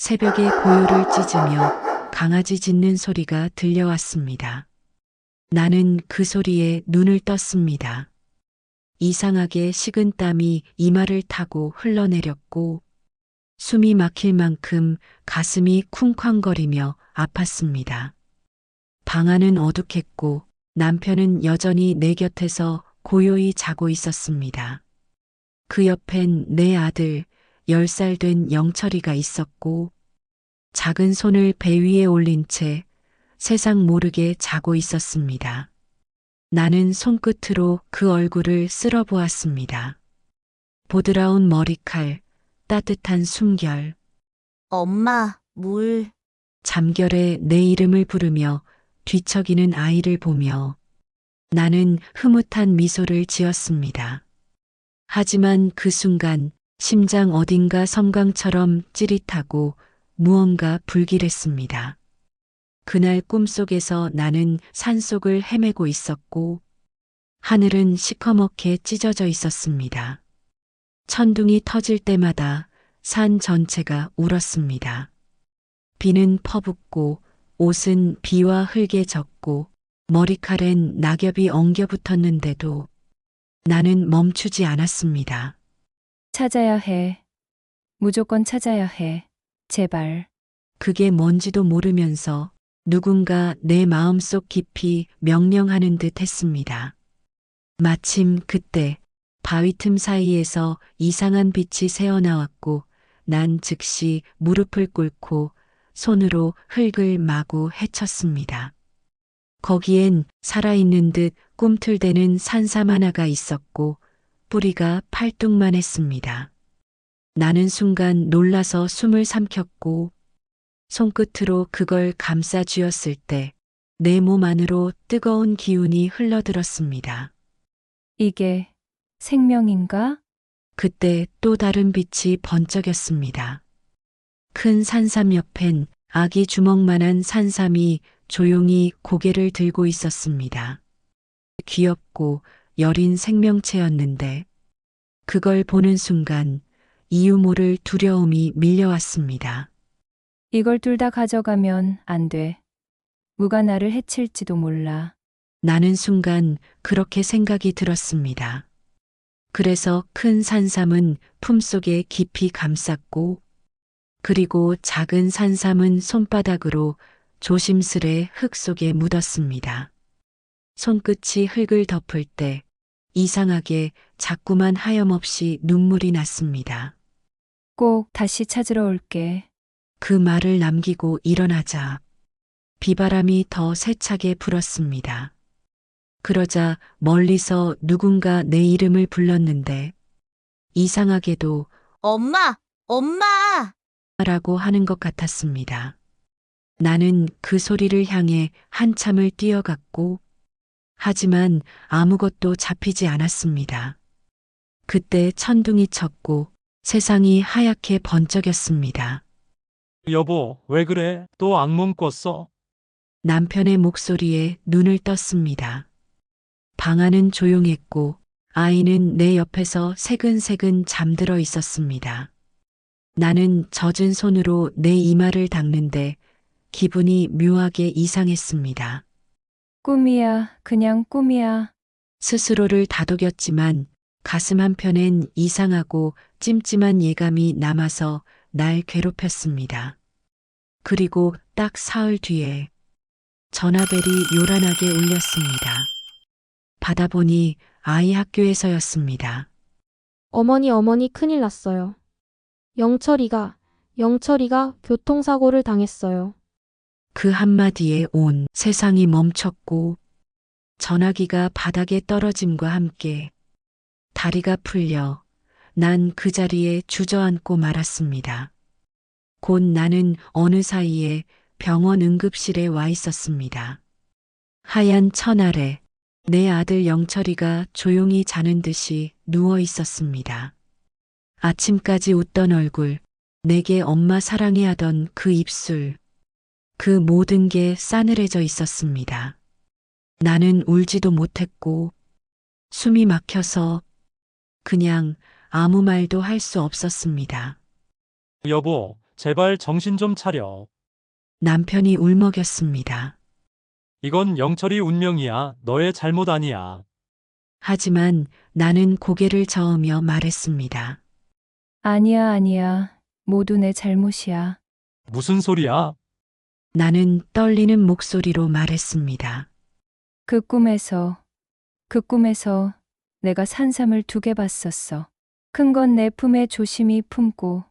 새벽에 고요를 찢으며 강아지 짖는 소리가 들려왔습니다. 나는 그 소리에 눈을 떴습니다. 이상하게 식은 땀이 이마를 타고 흘러내렸고 숨이 막힐 만큼 가슴이 쿵쾅거리며 아팠습니다. 방 안은 어둑했고 남편은 여전히 내 곁에서 고요히 자고 있었습니다. 그 옆엔 내 아들 10살 된 영철이가 있었고 작은 손을 배 위에 올린 채 세상 모르게 자고 있었습니다. 나는 손끝으로 그 얼굴을 쓸어보았습니다. 보드라운 머리칼, 따뜻한 숨결, 엄마, 물. 잠결에 내 이름을 부르며 뒤척이는 아이를 보며 나는 흐뭇한 미소를 지었습니다. 하지만 그 순간 심장 어딘가 섬광처럼 찌릿하고 무언가 불길했습니다. 그날 꿈속에서 나는 산속을 헤매고 있었고 하늘은 시커멓게 찢어져 있었습니다. 천둥이 터질 때마다 산 전체가 울었습니다. 비는 퍼붓고 옷은 비와 흙에 젖고 머리칼엔 낙엽이 엉겨 붙었는데도 나는 멈추지 않았습니다. 찾아야 해. 무조건 찾아야 해. 제발. 그게 뭔지도 모르면서 누군가 내 마음속 깊이 명령하는 듯 했습니다. 마침 그때 바위 틈 사이에서 이상한 빛이 새어나왔고 난 즉시 무릎을 꿇고 손으로 흙을 마구 헤쳤습니다. 거기엔 살아있는 듯 꿈틀대는 산삼 하나가 있었고 뿌리가 팔뚝만 했습니다. 나는 순간 놀라서 숨을 삼켰고 손끝으로 그걸 감싸 쥐었을 때 내 몸 안으로 뜨거운 기운이 흘러들었습니다. 이게 생명인가? 그때 또 다른 빛이 번쩍였습니다. 큰 산삼 옆엔 아기 주먹만한 산삼이 조용히 고개를 들고 있었습니다. 귀엽고 여린 생명체였는데 그걸 보는 순간 이유 모를 두려움이 밀려왔습니다. 이걸 둘 다 가져가면 안 돼. 무가 나를 해칠지도 몰라. 나는 순간 그렇게 생각이 들었습니다. 그래서 큰 산삼은 품속에 깊이 감쌌고 그리고 작은 산삼은 손바닥으로 조심스레 흙 속에 묻었습니다. 손끝이 흙을 덮을 때 이상하게 자꾸만 하염없이 눈물이 났습니다. 꼭 다시 찾으러 올게. 그 말을 남기고 일어나자 비바람이 더 세차게 불었습니다. 그러자 멀리서 누군가 내 이름을 불렀는데 이상하게도 엄마, 엄마! 라고 하는 것 같았습니다. 나는 그 소리를 향해 한참을 뛰어갔고 하지만 아무것도 잡히지 않았습니다. 그때 천둥이 쳤고 세상이 하얗게 번쩍였습니다. 여보, 왜 그래? 또 악몽 꿨어? 남편의 목소리에 눈을 떴습니다. 방 안은 조용했고 아이는 내 옆에서 새근새근 잠들어 있었습니다. 나는 젖은 손으로 내 이마를 닦는데 기분이 묘하게 이상했습니다. 꿈이야. 그냥 꿈이야. 스스로를 다독였지만 가슴 한편엔 이상하고 찜찜한 예감이 남아서 날 괴롭혔습니다. 그리고 딱 사흘 뒤에 전화벨이 요란하게 울렸습니다. 받아보니 아이 학교에서였습니다. 어머니 큰일 났어요. 영철이가 교통사고를 당했어요. 그 한마디에 온 세상이 멈췄고 전화기가 바닥에 떨어짐과 함께 다리가 풀려 난 그 자리에 주저앉고 말았습니다. 곧 나는 어느 사이에 병원 응급실에 와 있었습니다. 하얀 천 아래 내 아들 영철이가 조용히 자는 듯이 누워 있었습니다. 아침까지 웃던 얼굴, 내게 엄마 사랑해 하던 그 입술, 그 모든 게 싸늘해져 있었습니다. 나는 울지도 못했고 숨이 막혀서 그냥 아무 말도 할 수 없었습니다. 여보, 제발 정신 좀 차려. 남편이 울먹였습니다. 이건 영철이 운명이야. 너의 잘못 아니야. 하지만 나는 고개를 저으며 말했습니다. 아니야, 아니야. 모두 내 잘못이야. 무슨 소리야? 나는 떨리는 목소리로 말했습니다. 그 꿈에서 내가 산삼을 2개 봤었어. 큰 건 내 품에 조심히 품고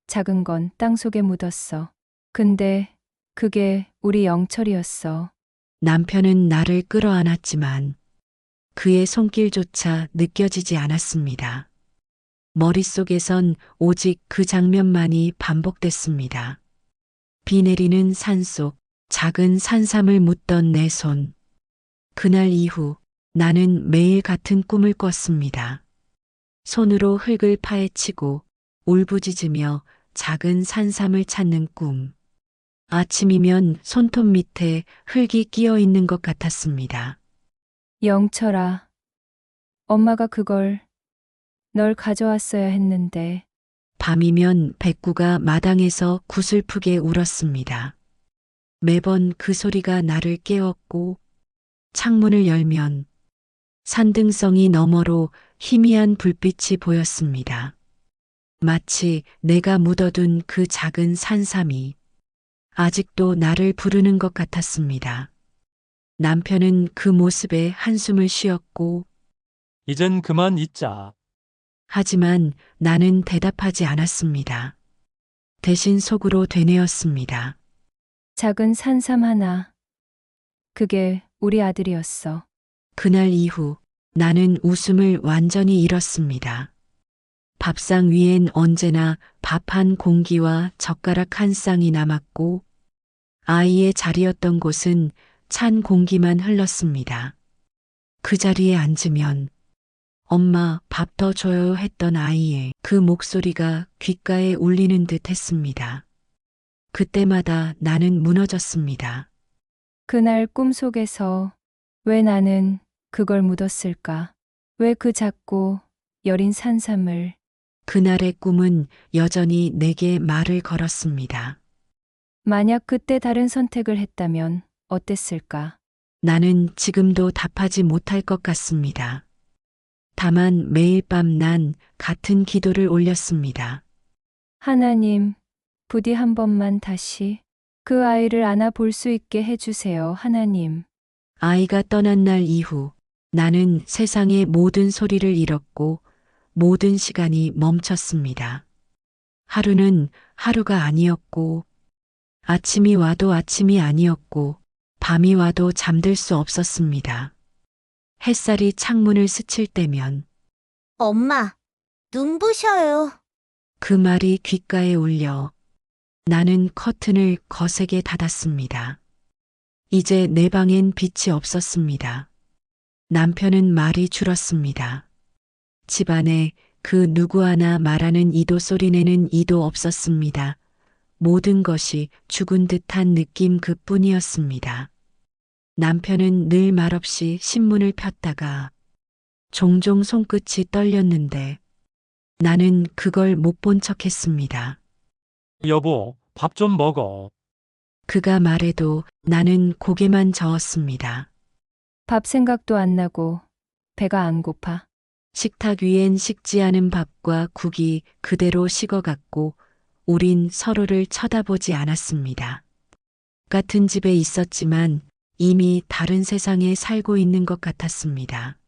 작은 건 땅속에 묻었어. 근데 그게 우리 영철이었어. 남편은 나를 끌어안았지만 그의 손길조차 느껴지지 않았습니다. 머릿속에선 오직 그 장면만이 반복됐습니다. 비 내리는 산속 작은 산삼을 묻던 내 손. 그날 이후 나는 매일 같은 꿈을 꿨습니다. 손으로 흙을 파헤치고 울부짖으며 작은 산삼을 찾는 꿈. 아침이면 손톱 밑에 흙이 끼어 있는 것 같았습니다. 영철아, 엄마가 그걸 널 가져왔어야 했는데. 밤이면 백구가 마당에서 구슬프게 울었습니다. 매번 그 소리가 나를 깨웠고 창문을 열면 산등성이 너머로 희미한 불빛이 보였습니다. 마치 내가 묻어둔 그 작은 산삼이 아직도 나를 부르는 것 같았습니다. 남편은 그 모습에 한숨을 쉬었고 이젠 그만 잊자. 하지만 나는 대답하지 않았습니다. 대신 속으로 되뇌었습니다. 작은 산삼 하나. 그게 우리 아들이었어. 그날 이후 나는 웃음을 완전히 잃었습니다. 밥상 위엔 언제나 밥 한 공기와 젓가락 한 쌍이 남았고 아이의 자리였던 곳은 찬 공기만 흘렀습니다. 그 자리에 앉으면 엄마 밥 더 줘요 했던 아이의 그 목소리가 귓가에 울리는 듯 했습니다. 그때마다 나는 무너졌습니다. 그날 꿈속에서 왜 나는 그걸 묻었을까? 왜 그 작고 여린 산삼을. 그날의 꿈은 여전히 내게 말을 걸었습니다. 만약 그때 다른 선택을 했다면 어땠을까? 나는 지금도 답하지 못할 것 같습니다. 다만 매일 밤 난 같은 기도를 올렸습니다. 하나님, 부디 한 번만 다시 그 아이를 안아볼 수 있게 해주세요, 하나님. 아이가 떠난 날 이후 나는 세상의 모든 소리를 잃었고 모든 시간이 멈췄습니다. 하루는 하루가 아니었고 아침이 와도 아침이 아니었고 밤이 와도 잠들 수 없었습니다. 햇살이 창문을 스칠 때면 엄마, 눈부셔요. 그 말이 귓가에 울려 나는 커튼을 거세게 닫았습니다. 이제 내 방엔 빛이 없었습니다. 남편은 말이 줄었습니다. 집안에 그 누구 하나 말하는 이도 소리 내는 이도 없었습니다. 모든 것이 죽은 듯한 느낌 그뿐이었습니다. 남편은 늘 말없이 신문을 폈다가 종종 손끝이 떨렸는데 나는 그걸 못 본 척했습니다. 여보, 밥 좀 먹어. 그가 말해도 나는 고개만 저었습니다. 밥 생각도 안 나고 배가 안 고파. 식탁 위엔 식지 않은 밥과 국이 그대로 식어갔고 우린 서로를 쳐다보지 않았습니다. 같은 집에 있었지만 이미 다른 세상에 살고 있는 것 같았습니다.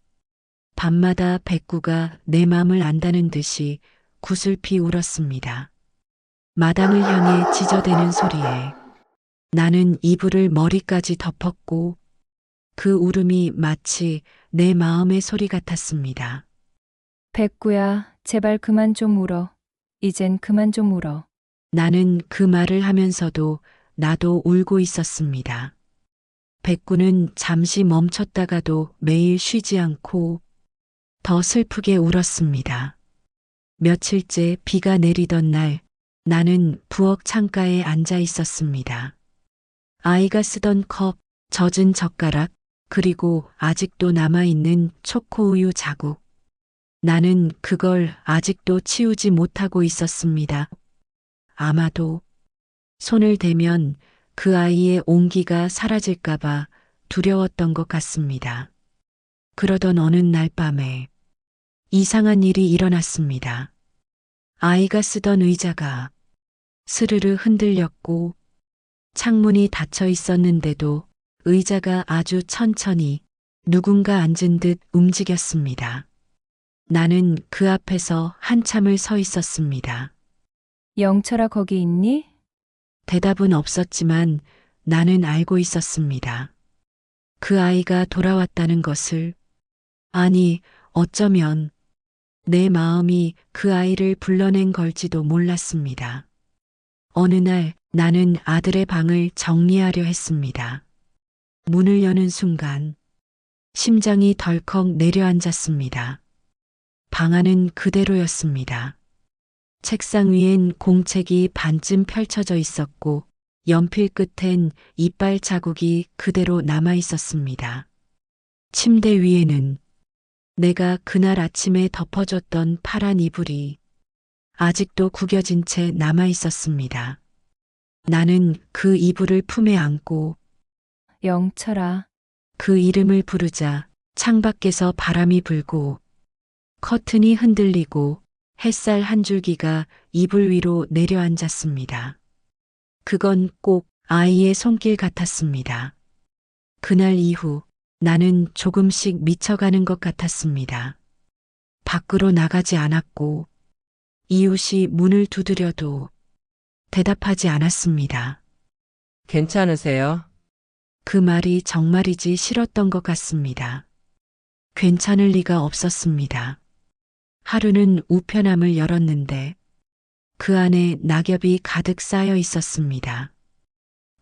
밤마다 백구가 내 맘을 안다는 듯이 구슬피 울었습니다. 마당을 향해 지저대는 소리에 나는 이불을 머리까지 덮었고 그 울음이 마치 내 마음의 소리 같았습니다. 백구야, 제발 그만 좀 울어. 이젠 그만 좀 울어. 나는 그 말을 하면서도 나도 울고 있었습니다. 백구는 잠시 멈췄다가도 매일 쉬지 않고 더 슬프게 울었습니다. 며칠째 비가 내리던 날 나는 부엌 창가에 앉아 있었습니다. 아이가 쓰던 컵, 젖은 젓가락, 그리고 아직도 남아있는 초코우유 자국. 나는 그걸 아직도 치우지 못하고 있었습니다. 아마도 손을 대면 그 아이의 온기가 사라질까봐 두려웠던 것 같습니다. 그러던 어느 날 밤에 이상한 일이 일어났습니다. 아이가 쓰던 의자가 스르르 흔들렸고 창문이 닫혀 있었는데도 의자가 아주 천천히 누군가 앉은 듯 움직였습니다. 나는 그 앞에서 한참을 서 있었습니다. 영철아, 거기 있니? 대답은 없었지만 나는 알고 있었습니다. 그 아이가 돌아왔다는 것을, 아니, 어쩌면 내 마음이 그 아이를 불러낸 걸지도 몰랐습니다. 어느 날 나는 아들의 방을 정리하려 했습니다. 문을 여는 순간 심장이 덜컥 내려앉았습니다. 방 안은 그대로였습니다. 책상 위엔 공책이 반쯤 펼쳐져 있었고 연필 끝엔 이빨 자국이 그대로 남아 있었습니다. 침대 위에는 내가 그날 아침에 덮어줬던 파란 이불이 아직도 구겨진 채 남아 있었습니다. 나는 그 이불을 품에 안고 영철아, 그 이름을 부르자 창밖에서 바람이 불고 커튼이 흔들리고 햇살 한 줄기가 이불 위로 내려앉았습니다. 그건 꼭 아이의 손길 같았습니다. 그날 이후 나는 조금씩 미쳐가는 것 같았습니다. 밖으로 나가지 않았고 이웃이 문을 두드려도 대답하지 않았습니다. 괜찮으세요? 그 말이 정말이지 싫었던 것 같습니다. 괜찮을 리가 없었습니다. 하루는 우편함을 열었는데 그 안에 낙엽이 가득 쌓여 있었습니다.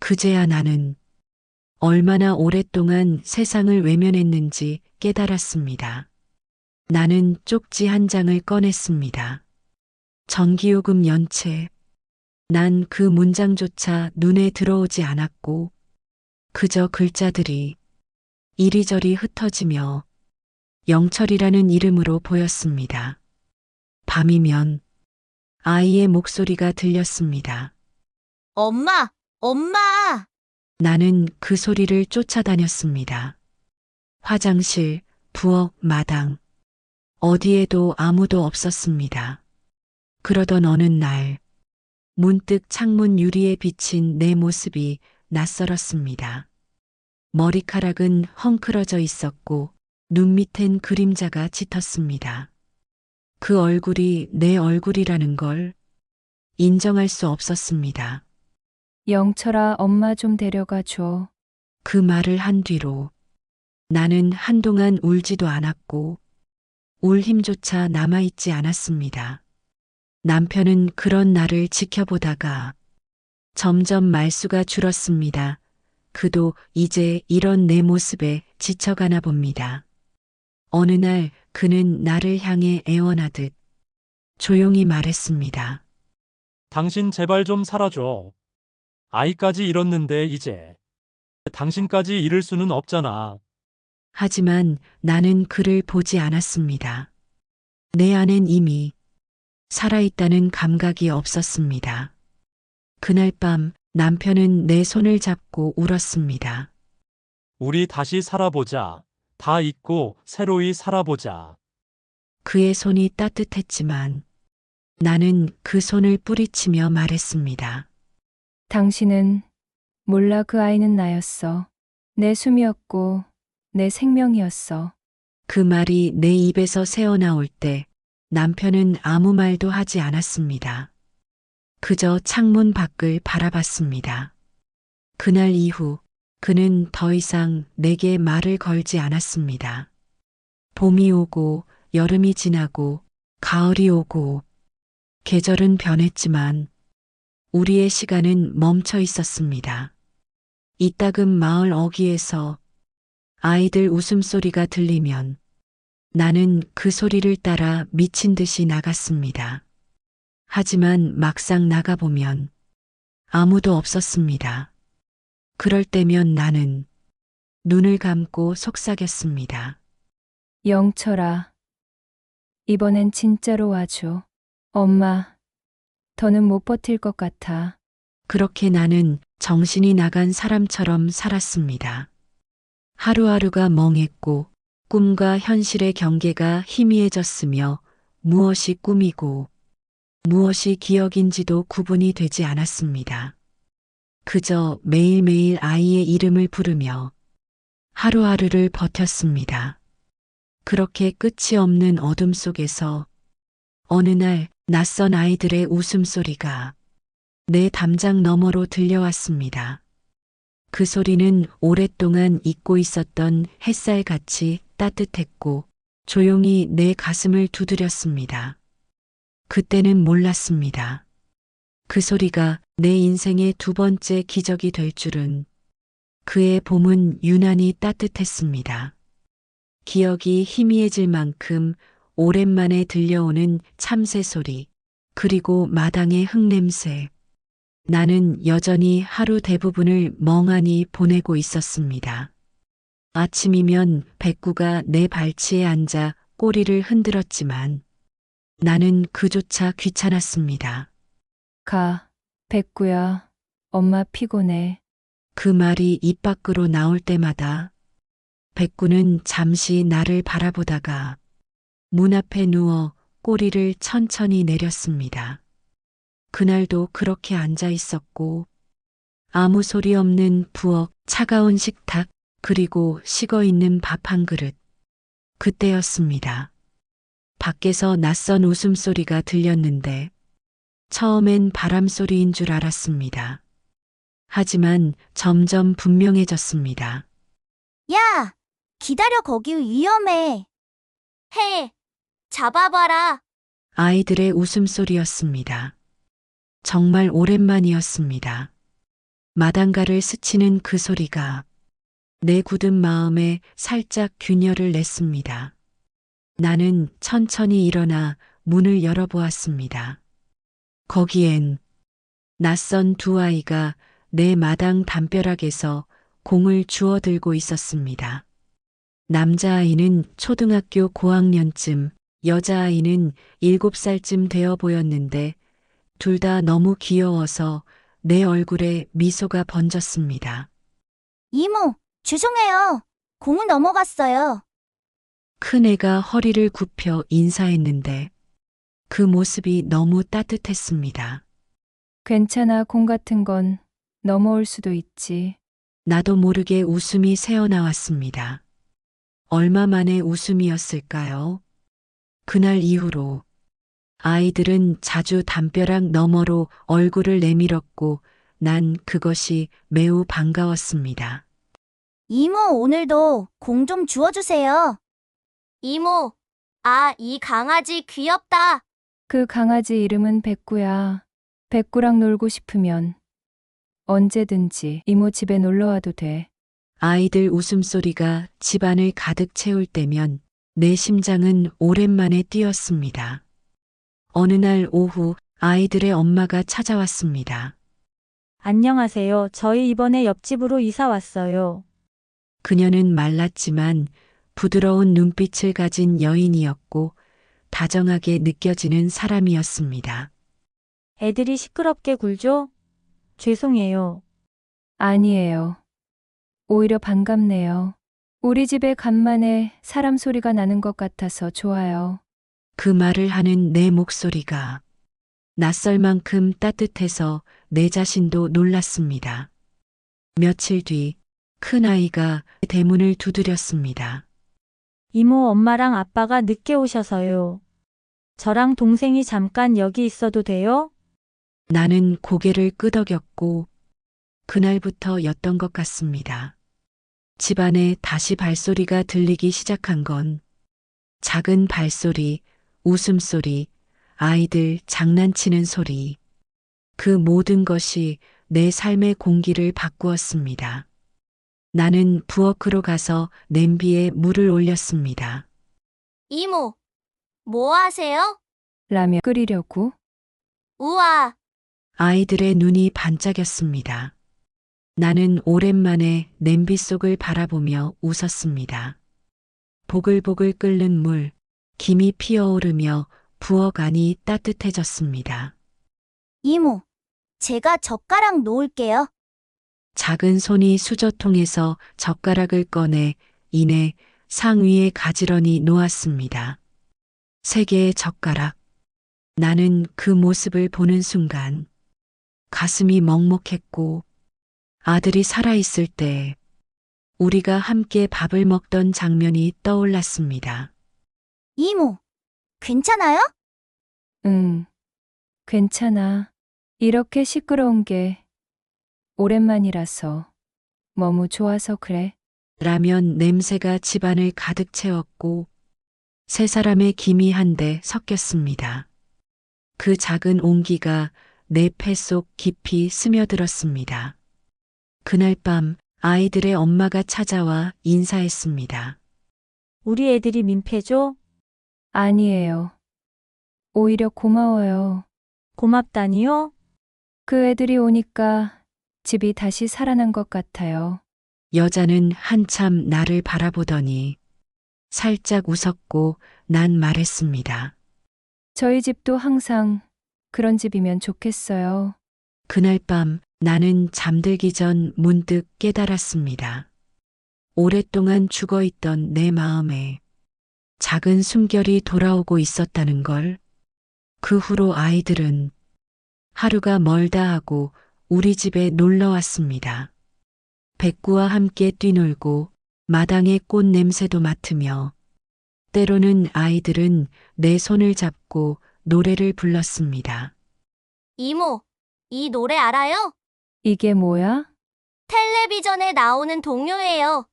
그제야 나는 얼마나 오랫동안 세상을 외면했는지 깨달았습니다. 나는 쪽지 한 장을 꺼냈습니다. 전기요금 연체. 난 그 문장조차 눈에 들어오지 않았고 그저 글자들이 이리저리 흩어지며 영철이라는 이름으로 보였습니다. 밤이면 아이의 목소리가 들렸습니다. 엄마, 엄마! 나는 그 소리를 쫓아다녔습니다. 화장실, 부엌, 마당. 어디에도 아무도 없었습니다. 그러던 어느 날, 문득 창문 유리에 비친 내 모습이 낯설었습니다. 머리카락은 헝클어져 있었고, 눈 밑엔 그림자가 짙었습니다. 그 얼굴이 내 얼굴이라는 걸 인정할 수 없었습니다. 영철아, 엄마 좀 데려가 줘. 그 말을 한 뒤로 나는 한동안 울지도 않았고 울 힘조차 남아있지 않았습니다. 남편은 그런 나를 지켜보다가 점점 말수가 줄었습니다. 그도 이제 이런 내 모습에 지쳐가나 봅니다. 어느 날 그는 나를 향해 애원하듯 조용히 말했습니다. 당신 제발 좀 살아줘. 아이까지 잃었는데 이제 당신까지 잃을 수는 없잖아. 하지만 나는 그를 보지 않았습니다. 내 안엔 이미 살아있다는 감각이 없었습니다. 그날 밤 남편은 내 손을 잡고 울었습니다. 우리 다시 살아보자. 다 잊고 새로이 살아보자. 그의 손이 따뜻했지만 나는 그 손을 뿌리치며 말했습니다. 당신은 몰라, 그 아이는 나였어. 내 숨이었고 내 생명이었어. 그 말이 내 입에서 새어나올 때 남편은 아무 말도 하지 않았습니다. 그저 창문 밖을 바라봤습니다. 그날 이후 그는 더 이상 내게 말을 걸지 않았습니다. 봄이 오고 여름이 지나고 가을이 오고 계절은 변했지만 우리의 시간은 멈춰 있었습니다. 이따금 마을 어귀에서 아이들 웃음소리가 들리면 나는 그 소리를 따라 미친 듯이 나갔습니다. 하지만 막상 나가보면 아무도 없었습니다. 그럴 때면 나는 눈을 감고 속삭였습니다. 영철아, 이번엔 진짜로 와줘. 엄마, 더는 못 버틸 것 같아. 그렇게 나는 정신이 나간 사람처럼 살았습니다. 하루하루가 멍했고 꿈과 현실의 경계가 희미해졌으며 무엇이 꿈이고 무엇이 기억인지도 구분이 되지 않았습니다. 그저 매일매일 아이의 이름을 부르며 하루하루를 버텼습니다. 그렇게 끝이 없는 어둠 속에서 어느 날 낯선 아이들의 웃음소리가 내 담장 너머로 들려왔습니다. 그 소리는 오랫동안 잊고 있었던 햇살같이 따뜻했고 조용히 내 가슴을 두드렸습니다. 그때는 몰랐습니다. 그 소리가 내 인생의 두 번째 기적이 될 줄은. 그의 봄은 유난히 따뜻했습니다. 기억이 희미해질 만큼 오랜만에 들려오는 참새 소리, 그리고 마당의 흙냄새. 나는 여전히 하루 대부분을 멍하니 보내고 있었습니다. 아침이면 백구가 내 발치에 앉아 꼬리를 흔들었지만 나는 그조차 귀찮았습니다. 가, 백구야. 엄마 피곤해. 그 말이 입 밖으로 나올 때마다 백구는 잠시 나를 바라보다가 문 앞에 누워 꼬리를 천천히 내렸습니다. 그날도 그렇게 앉아 있었고 아무 소리 없는 부엌, 차가운 식탁, 그리고 식어 있는 밥 한 그릇. 그때였습니다. 밖에서 낯선 웃음소리가 들렸는데 처음엔 바람소리인 줄 알았습니다. 하지만 점점 분명해졌습니다. 야, 기다려, 거기 위험해. 해, 잡아봐라. 아이들의 웃음소리였습니다. 정말 오랜만이었습니다. 마당가를 스치는 그 소리가 내 굳은 마음에 살짝 균열을 냈습니다. 나는 천천히 일어나 문을 열어보았습니다. 거기엔 낯선 두 아이가 내 마당 담벼락에서 공을 주워 들고 있었습니다. 남자아이는 초등학교 고학년쯤, 여자아이는 7살쯤 되어 보였는데 둘 다 너무 귀여워서 내 얼굴에 미소가 번졌습니다. 이모, 죄송해요. 공은 넘어갔어요. 큰애가 허리를 굽혀 인사했는데 그 모습이 너무 따뜻했습니다. 괜찮아, 공 같은 건 넘어올 수도 있지. 나도 모르게 웃음이 새어나왔습니다. 얼마 만의 웃음이었을까요? 그날 이후로 아이들은 자주 담벼락 너머로 얼굴을 내밀었고 난 그것이 매우 반가웠습니다. 이모, 오늘도 공 좀 주워주세요. 이모, 이 강아지 귀엽다. 그 강아지 이름은 백구야. 백구랑 놀고 싶으면 언제든지 이모 집에 놀러 와도 돼. 아이들 웃음소리가 집안을 가득 채울 때면 내 심장은 오랜만에 뛰었습니다. 어느 날 오후 아이들의 엄마가 찾아왔습니다. 안녕하세요. 저희 이번에 옆집으로 이사 왔어요. 그녀는 말랐지만 부드러운 눈빛을 가진 여인이었고 다정하게 느껴지는 사람이었습니다. 애들이 시끄럽게 굴죠? 죄송해요. 아니에요. 오히려 반갑네요. 우리 집에 간만에 사람 소리가 나는 것 같아서 좋아요. 그 말을 하는 내 목소리가 낯설 만큼 따뜻해서 내 자신도 놀랐습니다. 며칠 뒤 큰아이가 대문을 두드렸습니다. 이모, 엄마랑 아빠가 늦게 오셔서요. 저랑 동생이 잠깐 여기 있어도 돼요? 나는 고개를 끄덕였고 그날부터였던 것 같습니다. 집안에 다시 발소리가 들리기 시작한 건 작은 발소리, 웃음소리, 아이들 장난치는 소리. 그 모든 것이 내 삶의 공기를 바꾸었습니다. 나는 부엌으로 가서 냄비에 물을 올렸습니다. 이모, 뭐 하세요? 라면 끓이려고? 우와, 아이들의 눈이 반짝였습니다. 나는 오랜만에 냄비 속을 바라보며 웃었습니다. 보글보글 끓는 물, 김이 피어오르며 부엌 안이 따뜻해졌습니다. 이모, 제가 젓가락 놓을게요. 작은 손이 수저통에서 젓가락을 꺼내 이내 상위에 가지런히 놓았습니다. 세 개의 젓가락. 나는 그 모습을 보는 순간 가슴이 먹먹했고 아들이 살아있을 때 우리가 함께 밥을 먹던 장면이 떠올랐습니다. 이모, 괜찮아요? 응, 괜찮아. 이렇게 시끄러운 게 오랜만이라서 너무 좋아서 그래. 라면 냄새가 집안을 가득 채웠고 세 사람의 김이 한데 섞였습니다. 그 작은 온기가 내 폐 속 깊이 스며들었습니다. 그날 밤 아이들의 엄마가 찾아와 인사했습니다. 우리 애들이 민폐죠? 아니에요. 오히려 고마워요. 고맙다니요? 그 애들이 오니까 집이 다시 살아난 것 같아요. 여자는 한참 나를 바라보더니 살짝 웃었고 난 말했습니다. 저희 집도 항상 그런 집이면 좋겠어요. 그날 밤 나는 잠들기 전 문득 깨달았습니다. 오랫동안 죽어있던 내 마음에 작은 숨결이 돌아오고 있었다는 걸. 그 후로 아이들은 하루가 멀다 하고 우리 집에 놀러 왔습니다. 백구와 함께 뛰놀고 마당의 꽃 냄새도 맡으며 때로는 아이들은 내 손을 잡고 노래를 불렀습니다. 이모, 이 노래 알아요? 이게 뭐야? 텔레비전에 나오는 동요예요.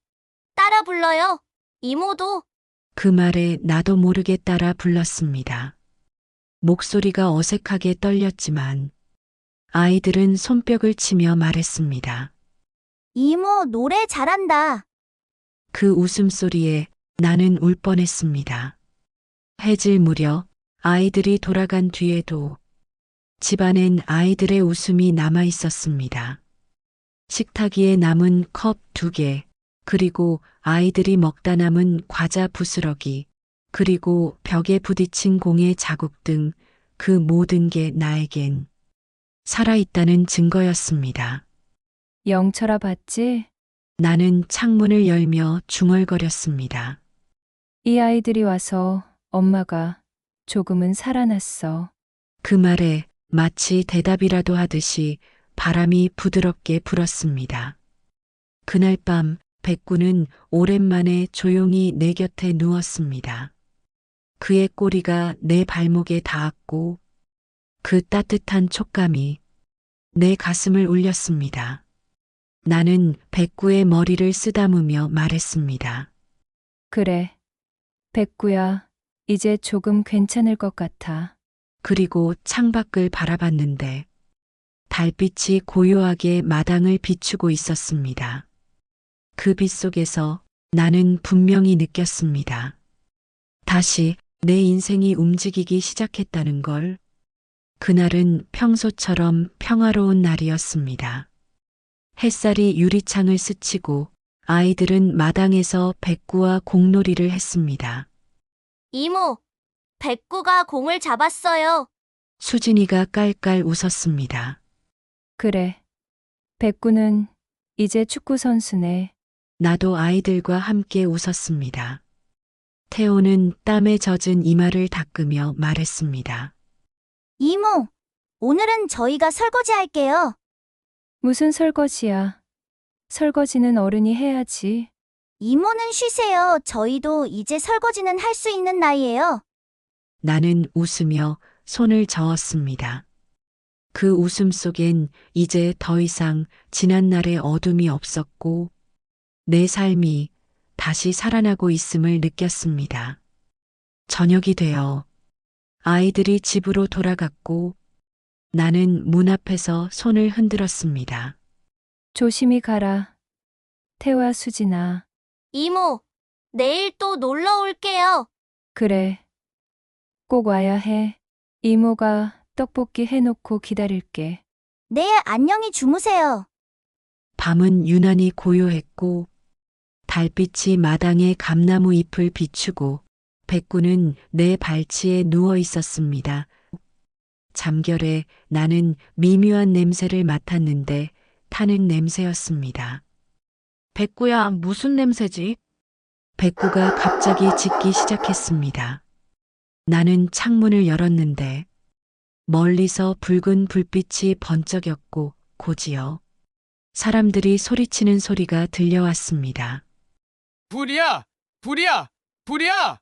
따라 불러요. 이모도. 그 말에 나도 모르게 따라 불렀습니다. 목소리가 어색하게 떨렸지만 아이들은 손뼉을 치며 말했습니다. 이모, 노래 잘한다. 그 웃음소리에 나는 울 뻔했습니다. 해질 무렵 아이들이 돌아간 뒤에도 집안엔 아이들의 웃음이 남아 있었습니다. 식탁 위에 남은 컵 2개, 그리고 아이들이 먹다 남은 과자 부스러기, 그리고 벽에 부딪힌 공의 자국 등 그 모든 게 나에겐 살아있다는 증거였습니다. 영철아 봤지? 나는 창문을 열며 중얼거렸습니다. 이 아이들이 와서 엄마가 조금은 살아났어. 그 말에 마치 대답이라도 하듯이 바람이 부드럽게 불었습니다. 그날 밤 백구는 오랜만에 조용히 내 곁에 누웠습니다. 그의 꼬리가 내 발목에 닿았고 그 따뜻한 촉감이 내 가슴을 울렸습니다. 나는 백구의 머리를 쓰다무며 말했습니다. 그래. 백구야, 이제 조금 괜찮을 것 같아. 그리고 창밖을 바라봤는데 달빛이 고요하게 마당을 비추고 있었습니다. 그 빛 속에서 나는 분명히 느꼈습니다. 다시 내 인생이 움직이기 시작했다는 걸. 그날은 평소처럼 평화로운 날이었습니다. 햇살이 유리창을 스치고 아이들은 마당에서 백구와 공놀이를 했습니다. 이모, 백구가 공을 잡았어요. 수진이가 깔깔 웃었습니다. 그래. 백구는 이제 축구 선수네. 나도 아이들과 함께 웃었습니다. 태호는 땀에 젖은 이마를 닦으며 말했습니다. 이모, 오늘은 저희가 설거지 할게요. 무슨 설거지야. 설거지는 어른이 해야지. 이모는 쉬세요. 저희도 이제 설거지는 할 수 있는 나이예요. 나는 웃으며 손을 저었습니다. 그 웃음 속엔 이제 더 이상 지난날의 어둠이 없었고 내 삶이 다시 살아나고 있음을 느꼈습니다. 저녁이 되어 아이들이 집으로 돌아갔고 나는 문 앞에서 손을 흔들었습니다. 조심히 가라. 태화 수진아. 이모, 내일 또 놀러 올게요. 그래. 꼭 와야 해. 이모가 떡볶이 해놓고 기다릴게. 네, 안녕히 주무세요. 밤은 유난히 고요했고 달빛이 마당의 감나무 잎을 비추고 백구는 내 발치에 누워 있었습니다. 잠결에 나는 미묘한 냄새를 맡았는데 타는 냄새였습니다. 백구야, 무슨 냄새지? 백구가 갑자기 짖기 시작했습니다. 나는 창문을 열었는데 멀리서 붉은 불빛이 번쩍였고 곧이어 사람들이 소리치는 소리가 들려왔습니다. 불이야! 불이야! 불이야!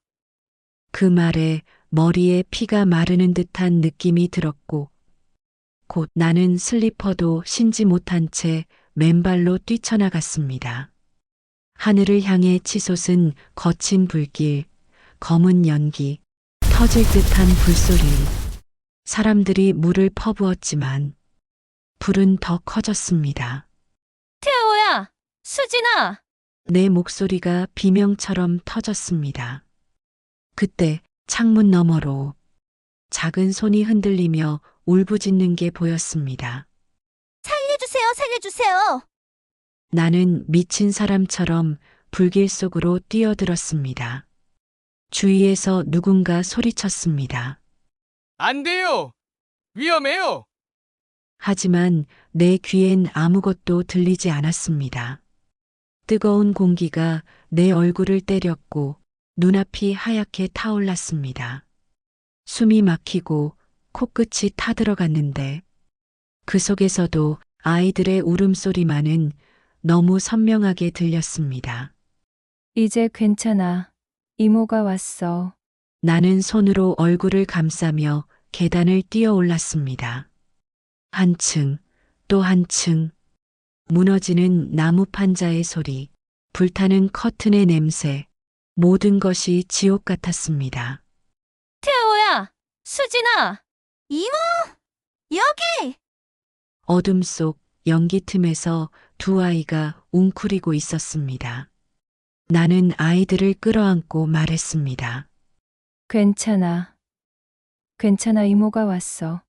그 말에 머리에 피가 마르는 듯한 느낌이 들었고 곧 나는 슬리퍼도 신지 못한 채 맨발로 뛰쳐나갔습니다. 하늘을 향해 치솟은 거친 불길, 검은 연기, 터질 듯한 불소리. 사람들이 물을 퍼부었지만 불은 더 커졌습니다. 태호야! 수진아! 내 목소리가 비명처럼 터졌습니다. 그때 창문 너머로 작은 손이 흔들리며 울부짖는 게 보였습니다. 살려주세요, 살려주세요. 나는 미친 사람처럼 불길 속으로 뛰어들었습니다. 주위에서 누군가 소리쳤습니다. 안 돼요! 위험해요! 하지만 내 귀엔 아무것도 들리지 않았습니다. 뜨거운 공기가 내 얼굴을 때렸고 눈앞이 하얗게 타올랐습니다. 숨이 막히고 코끝이 타들어갔는데 그 속에서도 아이들의 울음소리만은 너무 선명하게 들렸습니다. 이제 괜찮아. 이모가 왔어. 나는 손으로 얼굴을 감싸며 계단을 뛰어 올랐습니다. 한층, 또 한층, 무너지는 나무 판자의 소리, 불타는 커튼의 냄새, 모든 것이 지옥 같았습니다. 태호야! 수진아! 이모! 여기! 어둠 속 연기 틈에서 두 아이가 웅크리고 있었습니다. 나는 아이들을 끌어안고 말했습니다. 괜찮아. 괜찮아, 이모가 왔어.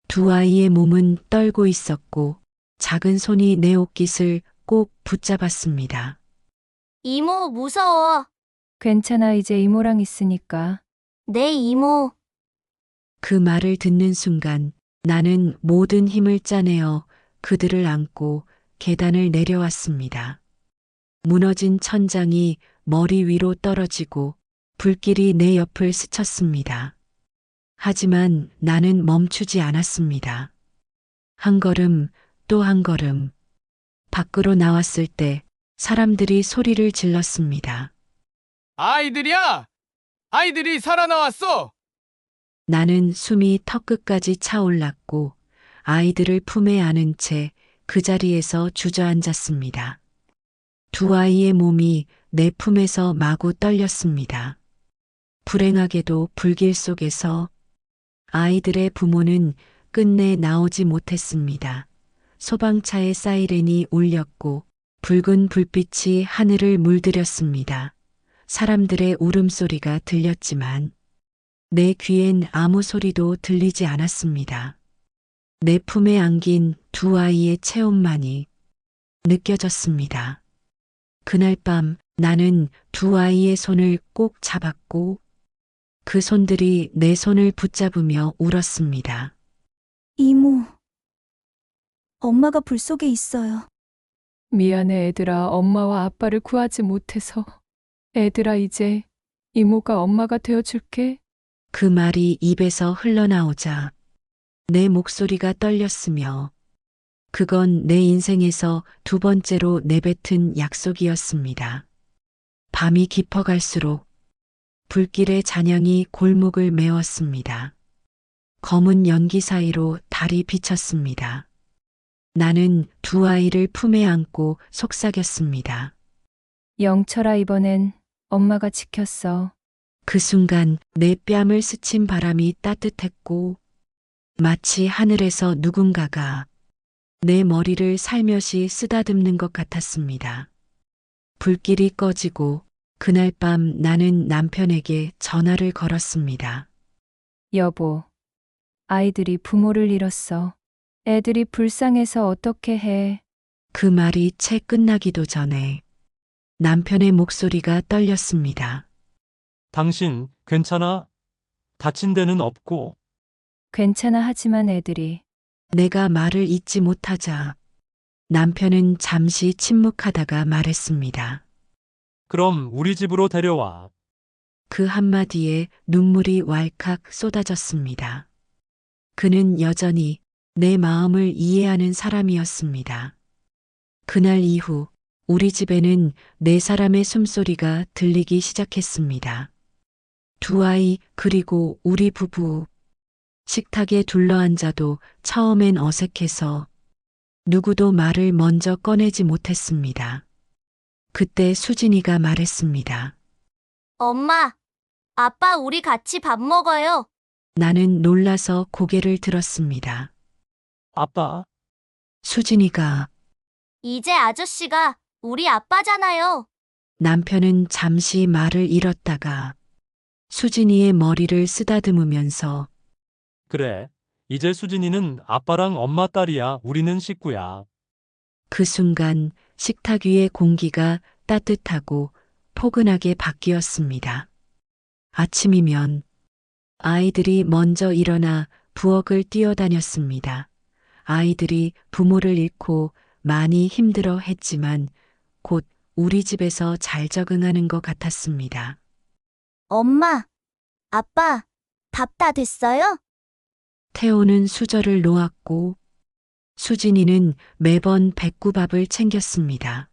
두 아이의 몸은 떨고 있었고 작은 손이 내 옷깃을 꼭 붙잡았습니다. 이모, 무서워. 괜찮아, 이제 이모랑 있으니까. 네, 이모. 그 말을 듣는 순간 나는 모든 힘을 짜내어 그들을 안고 계단을 내려왔습니다. 무너진 천장이 머리 위로 떨어지고 불길이 내 옆을 스쳤습니다. 하지만 나는 멈추지 않았습니다. 한 걸음 또 한 걸음. 밖으로 나왔을 때 사람들이 소리를 질렀습니다. 아이들이야! 아이들이 살아나왔어! 나는 숨이 턱끝까지 차올랐고 아이들을 품에 안은 채 그 자리에서 주저앉았습니다. 두 아이의 몸이 내 품에서 마구 떨렸습니다. 불행하게도 불길 속에서 아이들의 부모는 끝내 나오지 못했습니다. 소방차의 사이렌이 울렸고 붉은 불빛이 하늘을 물들였습니다. 사람들의 울음소리가 들렸지만 내 귀엔 아무 소리도 들리지 않았습니다. 내 품에 안긴 두 아이의 체온만이 느껴졌습니다. 그날 밤 나는 두 아이의 손을 꼭 잡았고 그 손들이 내 손을 붙잡으며 울었습니다. 이모. 엄마가 불 속에 있어요. 미안해, 애들아. 엄마와 아빠를 구하지 못해서. 애들아, 이제 이모가 엄마가 되어줄게. 그 말이 입에서 흘러나오자 내 목소리가 떨렸으며 그건 내 인생에서 두 번째로 내뱉은 약속이었습니다. 밤이 깊어갈수록 불길의 잔향이 골목을 메웠습니다. 검은 연기 사이로 달이 비쳤습니다. 나는 두 아이를 품에 안고 속삭였습니다. 영철아, 이번엔 엄마가 지켰어. 그 순간 내 뺨을 스친 바람이 따뜻했고 마치 하늘에서 누군가가 내 머리를 살며시 쓰다듬는 것 같았습니다. 불길이 꺼지고 그날 밤 나는 남편에게 전화를 걸었습니다. 여보, 아이들이 부모를 잃었어. 애들이 불쌍해서 어떻게 해. 그 말이 채 끝나기도 전에 남편의 목소리가 떨렸습니다. 당신 괜찮아? 다친 데는 없고. 괜찮아 하지만 애들이 내가 말을 잇지 못하자 남편은 잠시 침묵하다가 말했습니다. 그럼 우리 집으로 데려와. 그 한마디에 눈물이 왈칵 쏟아졌습니다. 그는 여전히 내 마음을 이해하는 사람이었습니다. 그날 이후 우리 집에는 네 사람의 숨소리가 들리기 시작했습니다. 두 아이 그리고 우리 부부. 식탁에 둘러앉아도 처음엔 어색해서 누구도 말을 먼저 꺼내지 못했습니다. 그때 수진이가 말했습니다. 엄마, 아빠 우리 같이 밥 먹어요. 나는 놀라서 고개를 들었습니다. 아빠, 수진이가 이제 아저씨가 우리 아빠잖아요. 남편은 잠시 말을 잃었다가 수진이의 머리를 쓰다듬으면서 그래. 이제 수진이는 아빠랑 엄마 딸이야. 우리는 식구야. 그 순간 식탁 위의 공기가 따뜻하고 포근하게 바뀌었습니다. 아침이면 아이들이 먼저 일어나 부엌을 뛰어다녔습니다. 아이들이 부모를 잃고 많이 힘들어 했지만 곧 우리 집에서 잘 적응하는 것 같았습니다. 엄마, 아빠, 밥 다 됐어요? 태호는 수저를 놓았고 수진이는 매번 백구밥을 챙겼습니다.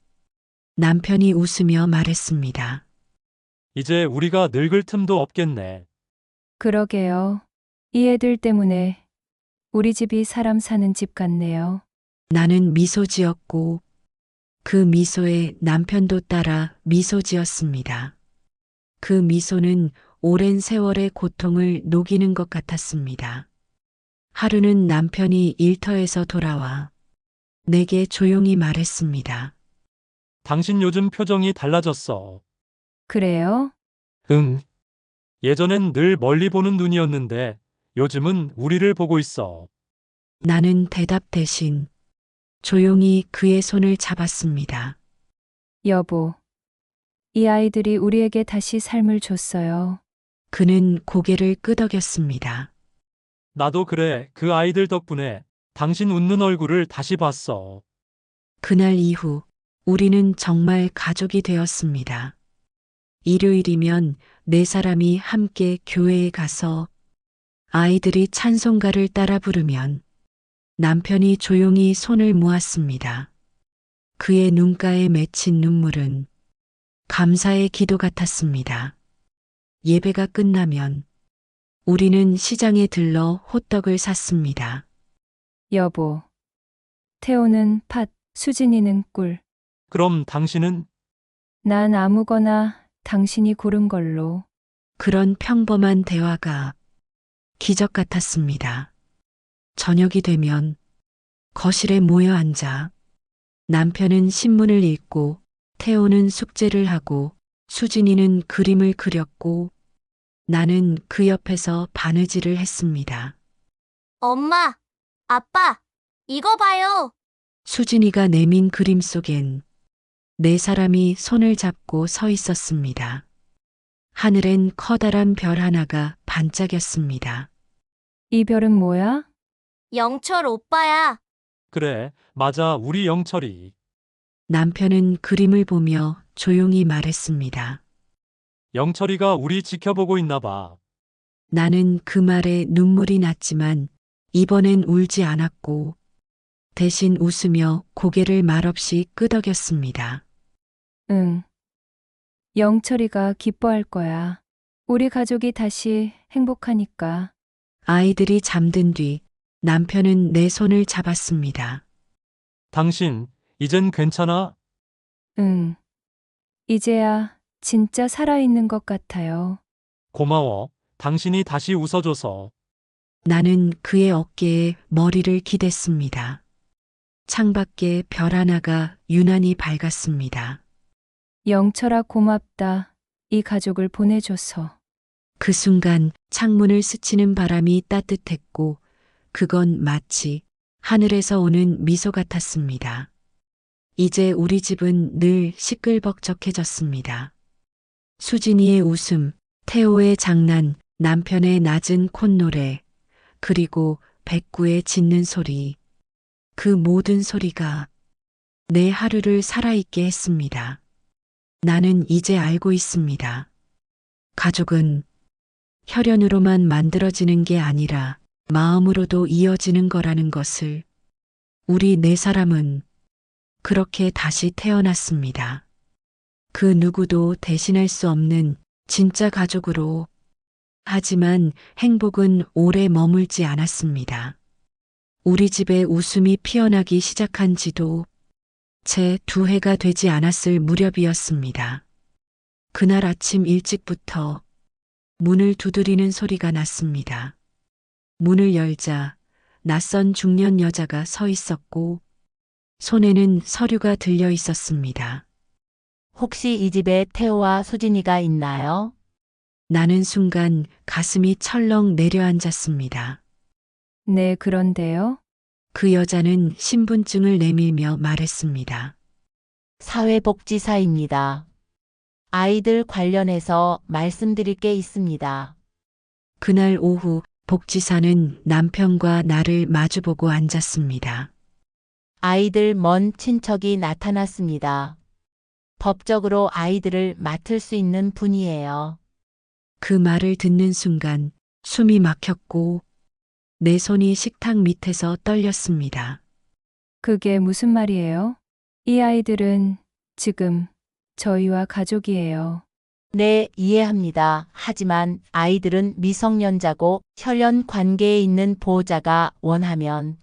남편이 웃으며 말했습니다. 이제 우리가 늙을 틈도 없겠네. 그러게요. 이 애들 때문에 우리 집이 사람 사는 집 같네요. 나는 미소 지었고 그 미소에 남편도 따라 미소 지었습니다. 그 미소는 오랜 세월의 고통을 녹이는 것 같았습니다. 하루는 남편이 일터에서 돌아와 내게 조용히 말했습니다. 당신 요즘 표정이 달라졌어. 그래요? 응. 예전엔 늘 멀리 보는 눈이었는데 요즘은 우리를 보고 있어. 나는 대답 대신 조용히 그의 손을 잡았습니다. 여보, 이 아이들이 우리에게 다시 삶을 줬어요. 그는 고개를 끄덕였습니다. 나도 그래. 그 아이들 덕분에 당신 웃는 얼굴을 다시 봤어. 그날 이후 우리는 정말 가족이 되었습니다. 일요일이면 네 사람이 함께 교회에 가서 아이들이 찬송가를 따라 부르면 남편이 조용히 손을 모았습니다. 그의 눈가에 맺힌 눈물은 감사의 기도 같았습니다. 예배가 끝나면 우리는 시장에 들러 호떡을 샀습니다. 여보, 태호는 팥, 수진이는 꿀. 그럼 당신은? 난 아무거나 당신이 고른 걸로. 그런 평범한 대화가 기적 같았습니다. 저녁이 되면 거실에 모여 앉아 남편은 신문을 읽고 태호는 숙제를 하고 수진이는 그림을 그렸고 나는 그 옆에서 바느질을 했습니다. 엄마, 아빠, 이거 봐요. 수진이가 내민 그림 속엔 네 사람이 손을 잡고 서 있었습니다. 하늘엔 커다란 별 하나가 반짝였습니다. 이 별은 뭐야? 영철 오빠야. 그래, 맞아. 우리 영철이. 남편은 그림을 보며 조용히 말했습니다. 영철이가 우리 지켜보고 있나 봐. 나는 그 말에 눈물이 났지만 이번엔 울지 않았고 대신 웃으며 고개를 말없이 끄덕였습니다. 응. 영철이가 기뻐할 거야. 우리 가족이 다시 행복하니까. 아이들이 잠든 뒤 남편은 내 손을 잡았습니다. 당신, 이젠 괜찮아? 응. 이제야 진짜 살아있는 것 같아요. 고마워. 당신이 다시 웃어줘서. 나는 그의 어깨에 머리를 기댔습니다. 창밖에 별 하나가 유난히 밝았습니다. 영철아 고맙다. 이 가족을 보내줘서. 그 순간 창문을 스치는 바람이 따뜻했고 그건 마치 하늘에서 오는 미소 같았습니다. 이제 우리 집은 늘 시끌벅적해졌습니다. 수진이의 웃음, 태호의 장난, 남편의 낮은 콧노래, 그리고 백구의 짖는 소리. 그 모든 소리가 내 하루를 살아있게 했습니다. 나는 이제 알고 있습니다. 가족은 혈연으로만 만들어지는 게 아니라 마음으로도 이어지는 거라는 것을. 우리 네 사람은 그렇게 다시 태어났습니다. 그 누구도 대신할 수 없는 진짜 가족으로. 하지만 행복은 오래 머물지 않았습니다. 우리 집에 웃음이 피어나기 시작한 지도 채 2해가 되지 않았을 무렵이었습니다. 그날 아침 일찍부터 문을 두드리는 소리가 났습니다. 문을 열자 낯선 중년 여자가 서 있었고 손에는 서류가 들려 있었습니다. 혹시 이 집에 태호와 수진이가 있나요? 나는 순간 가슴이 철렁 내려앉았습니다. 네, 그런데요. 그 여자는 신분증을 내밀며 말했습니다. 사회복지사입니다. 아이들 관련해서 말씀드릴 게 있습니다. 그날 오후 복지사는 남편과 나를 마주보고 앉았습니다. 아이들 먼 친척이 나타났습니다. 법적으로 아이들을 맡을 수 있는 분이에요. 그 말을 듣는 순간 숨이 막혔고 내 손이 식탁 밑에서 떨렸습니다. 그게 무슨 말이에요? 이 아이들은 지금 저희와 가족이에요. 네, 이해합니다. 하지만 아이들은 미성년자고 혈연 관계에 있는 보호자가 원하면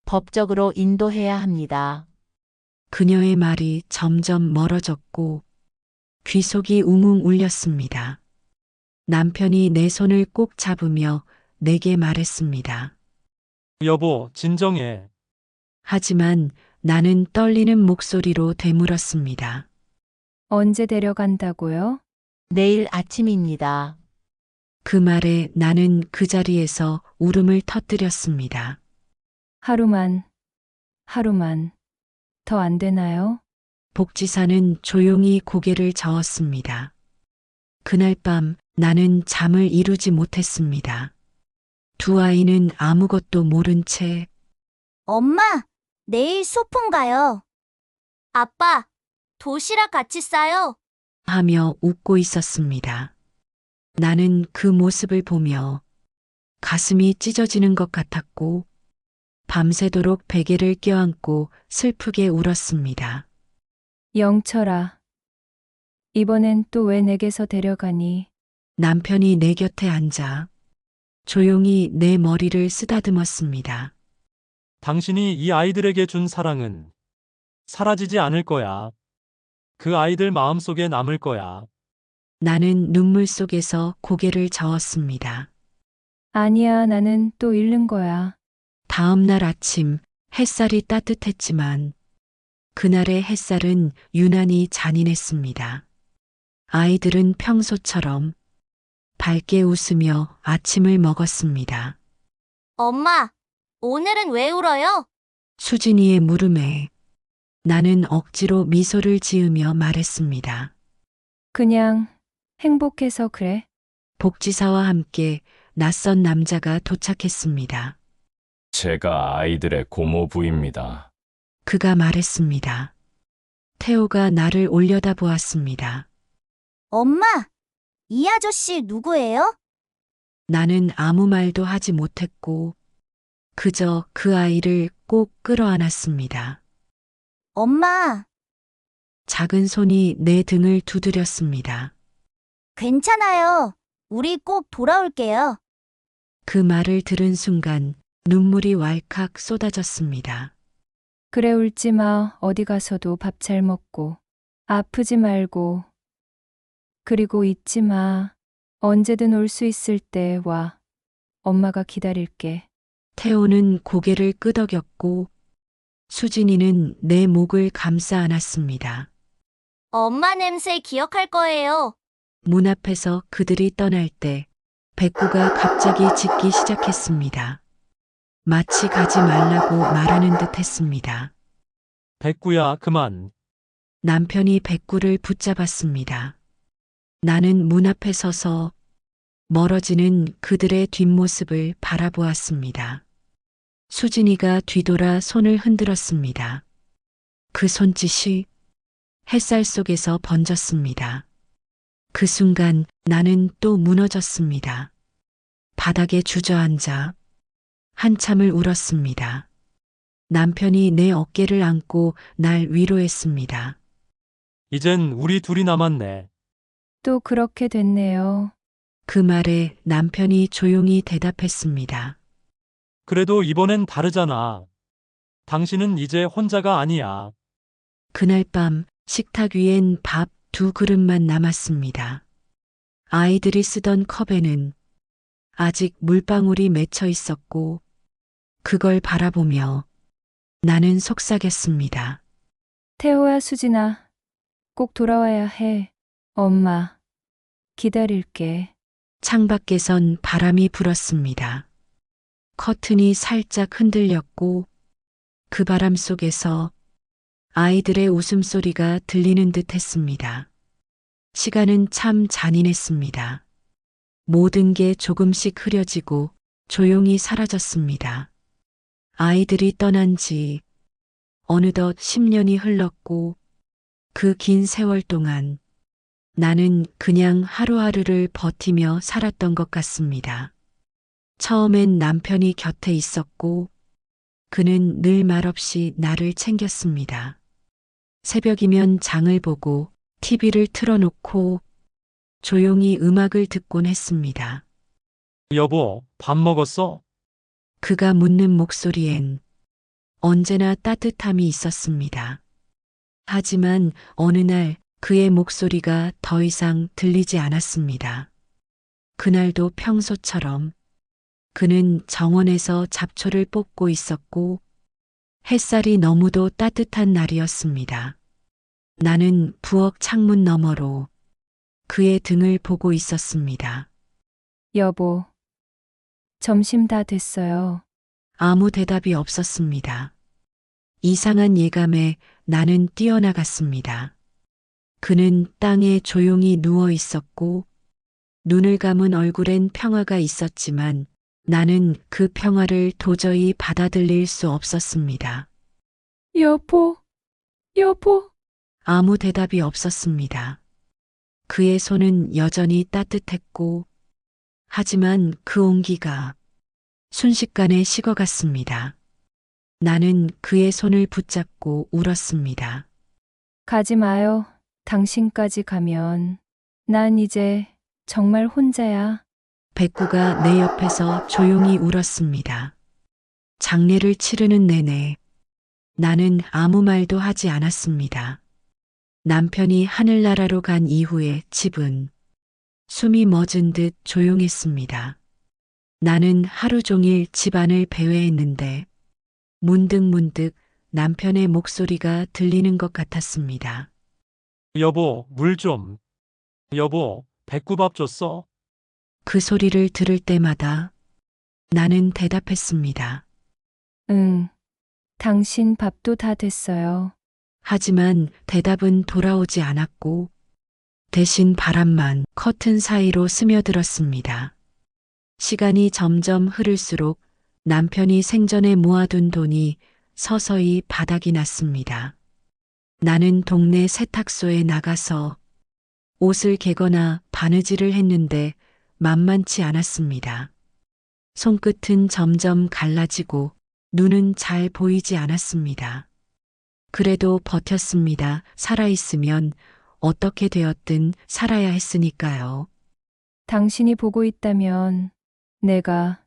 법적으로 인도해야 합니다. 그녀의 말이 점점 멀어졌고 귀속이 웅웅 울렸습니다. 남편이 내 손을 꼭 잡으며 내게 말했습니다. 여보, 진정해. 하지만 나는 떨리는 목소리로 되물었습니다. 언제 데려간다고요? 내일 아침입니다. 그 말에 나는 그 자리에서 울음을 터뜨렸습니다. 하루만 더 안 되나요? 복지사는 조용히 고개를 저었습니다. 그날 밤 나는 잠을 이루지 못했습니다. 두 아이는 아무것도 모른 채 엄마, 내일 소풍 가요. 아빠, 도시락 같이 싸요. 하며 웃고 있었습니다. 나는 그 모습을 보며 가슴이 찢어지는 것 같았고 밤새도록 베개를 껴안고 슬프게 울었습니다. 영철아, 이번엔 또 왜 내게서 데려가니? 남편이 내 곁에 앉아 조용히 내 머리를 쓰다듬었습니다. 당신이 이 아이들에게 준 사랑은 사라지지 않을 거야. 그 아이들 마음속에 남을 거야. 나는 눈물 속에서 고개를 저었습니다. 아니야, 나는 또 잃는 거야. 다음 날 아침 햇살이 따뜻했지만 그날의 햇살은 유난히 잔인했습니다. 아이들은 평소처럼 밝게 웃으며 아침을 먹었습니다. 엄마, 오늘은 왜 울어요? 수진이의 물음에 나는 억지로 미소를 지으며 말했습니다. 그냥 행복해서 그래. 복지사와 함께 낯선 남자가 도착했습니다. 제가 아이들의 고모부입니다. 그가 말했습니다. 태호가 나를 올려다보았습니다. 엄마, 이 아저씨 누구예요? 나는 아무 말도 하지 못했고 그저 그 아이를 꼭 끌어안았습니다. 엄마, 작은 손이 내 등을 두드렸습니다. 괜찮아요. 우리 꼭 돌아올게요. 그 말을 들은 순간 눈물이 왈칵 쏟아졌습니다. 그래, 울지 마. 어디 가서도 밥 잘 먹고. 아프지 말고. 그리고 잊지 마. 언제든 올 수 있을 때 와. 엄마가 기다릴게. 태호는 고개를 끄덕였고 수진이는 내 목을 감싸 안았습니다. 엄마 냄새 기억할 거예요. 문 앞에서 그들이 떠날 때 백구가 갑자기 짖기 시작했습니다. 마치 가지 말라고 말하는 듯 했습니다. 백구야, 그만. 남편이 백구를 붙잡았습니다. 나는 문 앞에 서서 멀어지는 그들의 뒷모습을 바라보았습니다. 수진이가 뒤돌아 손을 흔들었습니다. 그 손짓이 햇살 속에서 번졌습니다. 그 순간 나는 또 무너졌습니다. 바닥에 주저앉아 한참을 울었습니다. 남편이 내 어깨를 안고 날 위로했습니다. 이젠 우리 둘이 남았네. 또 그렇게 됐네요. 그 말에 남편이 조용히 대답했습니다. 그래도 이번엔 다르잖아. 당신은 이제 혼자가 아니야. 그날 밤 식탁 위엔 밥 2그릇만 남았습니다. 아이들이 쓰던 컵에는 아직 물방울이 맺혀 있었고 그걸 바라보며 나는 속삭였습니다. 태호야, 수진아, 꼭 돌아와야 해. 엄마, 기다릴게. 창밖에선 바람이 불었습니다. 커튼이 살짝 흔들렸고 그 바람 속에서 아이들의 웃음소리가 들리는 듯 했습니다. 시간은 참 잔인했습니다. 모든 게 조금씩 흐려지고 조용히 사라졌습니다. 아이들이 떠난 지 어느덧 10년이 흘렀고 그 긴 세월 동안 나는 그냥 하루하루를 버티며 살았던 것 같습니다. 처음엔 남편이 곁에 있었고 그는 늘 말없이 나를 챙겼습니다. 새벽이면 장을 보고 TV를 틀어놓고 조용히 음악을 듣곤 했습니다. 여보, 밥 먹었어? 그가 묻는 목소리엔 언제나 따뜻함이 있었습니다. 하지만 어느 날 그의 목소리가 더 이상 들리지 않았습니다. 그날도 평소처럼 그는 정원에서 잡초를 뽑고 있었고 햇살이 너무도 따뜻한 날이었습니다. 나는 부엌 창문 너머로 그의 등을 보고 있었습니다. 여보, 점심 다 됐어요. 아무 대답이 없었습니다. 이상한 예감에 나는 뛰어나갔습니다. 그는 땅에 조용히 누워 있었고 눈을 감은 얼굴엔 평화가 있었지만 나는 그 평화를 도저히 받아들일 수 없었습니다. 여보, 여보. 아무 대답이 없었습니다. 그의 손은 여전히 따뜻했고 하지만 그 온기가 순식간에 식어갔습니다. 나는 그의 손을 붙잡고 울었습니다. 가지 마요. 당신까지 가면 난 이제 정말 혼자야. 백구가 내 옆에서 조용히 울었습니다. 장례를 치르는 내내 나는 아무 말도 하지 않았습니다. 남편이 하늘나라로 간 이후에 집은 숨이 멎은 듯 조용했습니다. 나는 하루 종일 집안을 배회했는데 문득 남편의 목소리가 들리는 것 같았습니다. 여보, 물 좀. 여보, 백구밥 줬어? 그 소리를 들을 때마다 나는 대답했습니다. 응, 당신 밥도 다 됐어요. 하지만 대답은 돌아오지 않았고 대신 바람만 커튼 사이로 스며들었습니다. 시간이 점점 흐를수록 남편이 생전에 모아둔 돈이 서서히 바닥이 났습니다. 나는 동네 세탁소에 나가서 옷을 개거나 바느질을 했는데 만만치 않았습니다. 손끝은 점점 갈라지고 눈은 잘 보이지 않았습니다. 그래도 버텼습니다. 살아있으면 어떻게 되었든 살아야 했으니까요. 당신이 보고 있다면 내가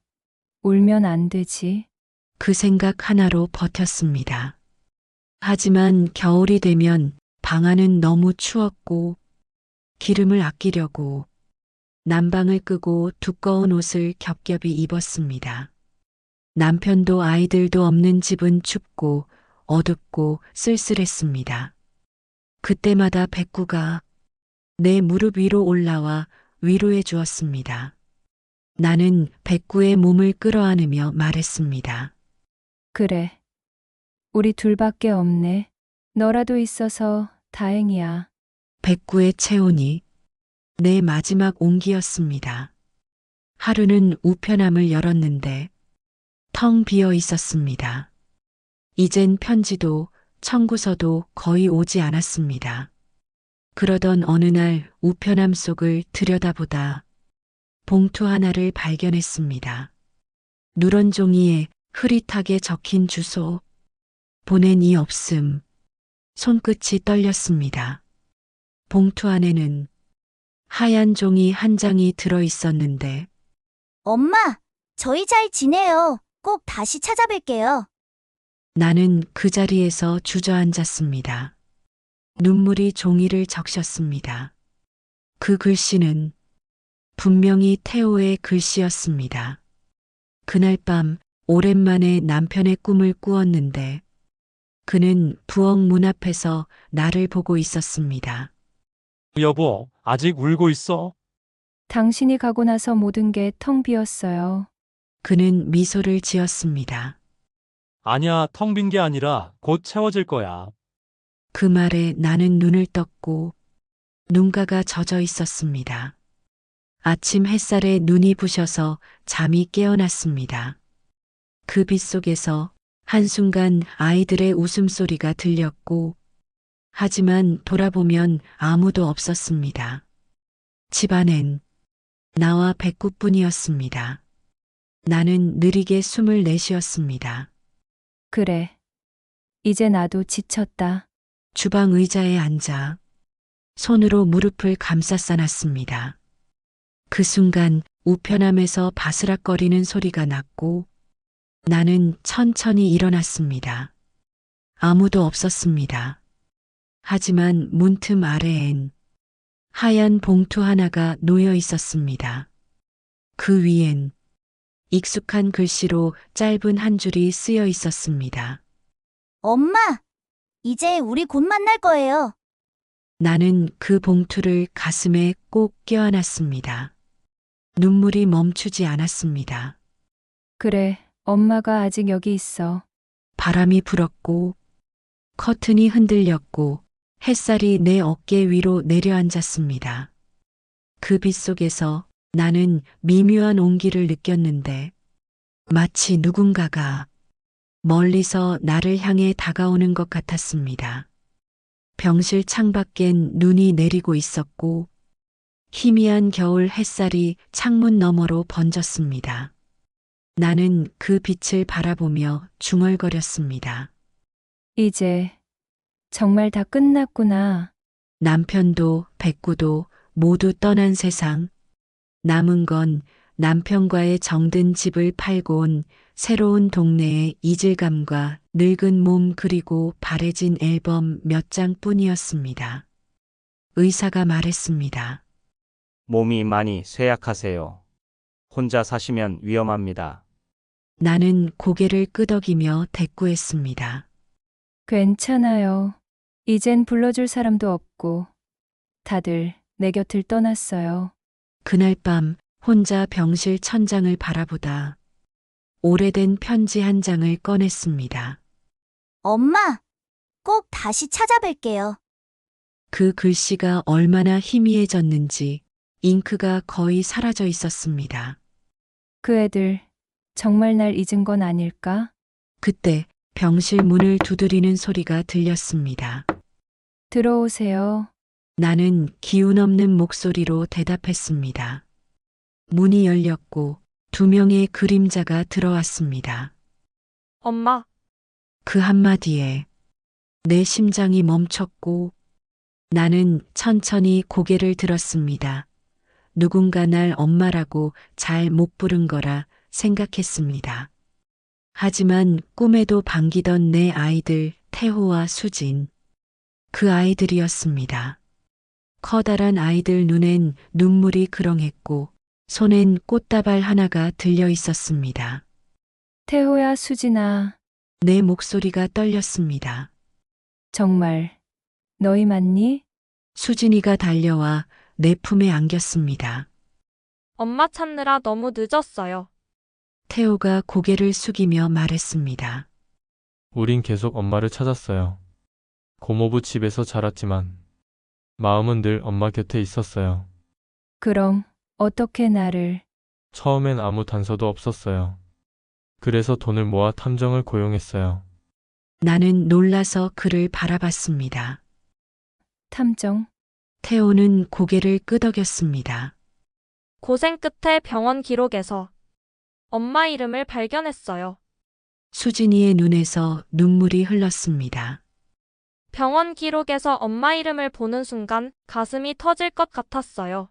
울면 안 되지. 그 생각 하나로 버텼습니다. 하지만 겨울이 되면 방 안은 너무 추웠고 기름을 아끼려고 난방을 끄고 두꺼운 옷을 겹겹이 입었습니다. 남편도 아이들도 없는 집은 춥고 어둡고 쓸쓸했습니다. 그때마다 백구가 내 무릎 위로 올라와 위로해 주었습니다. 나는 백구의 몸을 끌어안으며 말했습니다. 그래. 우리 둘밖에 없네. 너라도 있어서 다행이야. 백구의 체온이 내 마지막 온기였습니다. 하루는 우편함을 열었는데 텅 비어 있었습니다. 이젠 편지도 청구서도 거의 오지 않았습니다. 그러던 어느 날 우편함 속을 들여다보다 봉투 하나를 발견했습니다. 누런 종이에 흐릿하게 적힌 주소. 보낸 이 없음. 손끝이 떨렸습니다. 봉투 안에는 하얀 종이 한 장이 들어 있었는데 엄마, 저희 잘 지내요. 꼭 다시 찾아뵐게요. 나는 그 자리에서 주저앉았습니다. 눈물이 종이를 적셨습니다. 그 글씨는 분명히 태호의 글씨였습니다. 그날 밤 오랜만에 남편의 꿈을 꾸었는데 그는 부엌 문 앞에서 나를 보고 있었습니다. 여보, 아직 울고 있어? 당신이 가고 나서 모든 게 텅 비었어요. 그는 미소를 지었습니다. 아니야, 텅 빈 게 아니라 곧 채워질 거야. 그 말에 나는 눈을 떴고 눈가가 젖어 있었습니다. 아침 햇살에 눈이 부셔서 잠이 깨어났습니다. 그 빛 속에서 한순간 아이들의 웃음소리가 들렸고 하지만 돌아보면 아무도 없었습니다. 집안엔 나와 백구뿐이었습니다. 나는 느리게 숨을 내쉬었습니다. 그래. 이제 나도 지쳤다. 주방 의자에 앉아 손으로 무릎을 감싸안았습니다. 그 순간 우편함에서 바스락거리는 소리가 났고 나는 천천히 일어났습니다. 아무도 없었습니다. 하지만 문틈 아래엔 하얀 봉투 하나가 놓여 있었습니다. 그 위엔 익숙한 글씨로 짧은 한 줄이 쓰여 있었습니다. 엄마, 이제 우리 곧 만날 거예요. 나는 그 봉투를 가슴에 꼭 껴안았습니다. 눈물이 멈추지 않았습니다. 그래, 엄마가 아직 여기 있어. 바람이 불었고 커튼이 흔들렸고 햇살이 내 어깨 위로 내려앉았습니다. 그 빛 속에서 나는 미묘한 온기를 느꼈는데 마치 누군가가 멀리서 나를 향해 다가오는 것 같았습니다. 병실 창밖엔 눈이 내리고 있었고 희미한 겨울 햇살이 창문 너머로 번졌습니다. 나는 그 빛을 바라보며 중얼거렸습니다. 이제 정말 다 끝났구나. 남편도 백구도 모두 떠난 세상. 남은 건 남편과의 정든 집을 팔고 온 새로운 동네의 이질감과 늙은 몸 그리고 바래진 앨범 몇 장뿐이었습니다. 의사가 말했습니다. 몸이 많이 쇠약하세요. 혼자 사시면 위험합니다. 나는 고개를 끄덕이며 대꾸했습니다. 괜찮아요. 이젠 불러줄 사람도 없고 다들 내 곁을 떠났어요. 그날 밤 혼자 병실 천장을 바라보다 오래된 편지 한 장을 꺼냈습니다. 엄마, 꼭 다시 찾아뵐게요. 그 글씨가 얼마나 희미해졌는지 잉크가 거의 사라져 있었습니다. 그 애들 정말 날 잊은 건 아닐까? 그때 병실 문을 두드리는 소리가 들렸습니다. 들어오세요. 나는 기운 없는 목소리로 대답했습니다. 문이 열렸고 2명의 그림자가 들어왔습니다. 엄마, 그 한마디에 내 심장이 멈췄고 나는 천천히 고개를 들었습니다. 누군가 날 엄마라고 잘 못 부른 거라 생각했습니다. 하지만 꿈에도 반기던 내 아이들 태호와 수진. 그 아이들이었습니다. 커다란 아이들 눈엔 눈물이 그렁했고 손엔 꽃다발 하나가 들려 있었습니다. 태호야, 수진아. 내 목소리가 떨렸습니다. 정말 너희 맞니? 수진이가 달려와 내 품에 안겼습니다. 엄마 찾느라 너무 늦었어요. 태호가 고개를 숙이며 말했습니다. 우린 계속 엄마를 찾았어요. 고모부 집에서 자랐지만 마음은 늘 엄마 곁에 있었어요. 그럼 어떻게 나를 처음엔 아무 단서도 없었어요. 그래서 돈을 모아 탐정을 고용했어요. 나는 놀라서 그를 바라봤습니다. 탐정, 태호는 고개를 끄덕였습니다. 고생 끝에 병원 기록에서 엄마 이름을 발견했어요. 수진이의 눈에서 눈물이 흘렀습니다. 병원 기록에서 엄마 이름을 보는 순간 가슴이 터질 것 같았어요.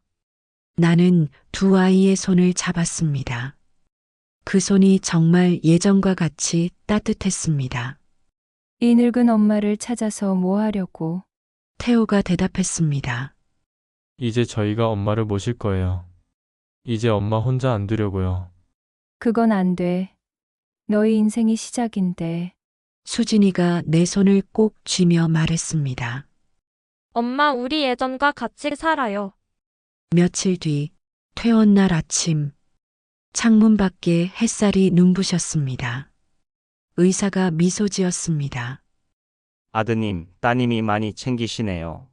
나는 두 아이의 손을 잡았습니다. 그 손이 정말 예전과 같이 따뜻했습니다. 이 늙은 엄마를 찾아서 뭐 하려고? 태호가 대답했습니다. 이제 저희가 엄마를 모실 거예요. 이제 엄마 혼자 안 두려고요. 그건 안 돼. 너희 인생이 시작인데. 수진이가 내 손을 꼭 쥐며 말했습니다. 엄마, 우리 예전과 같이 살아요. 며칠 뒤 퇴원날 아침 창문 밖에 햇살이 눈부셨습니다. 의사가 미소 지었습니다. 아드님, 따님이 많이 챙기시네요.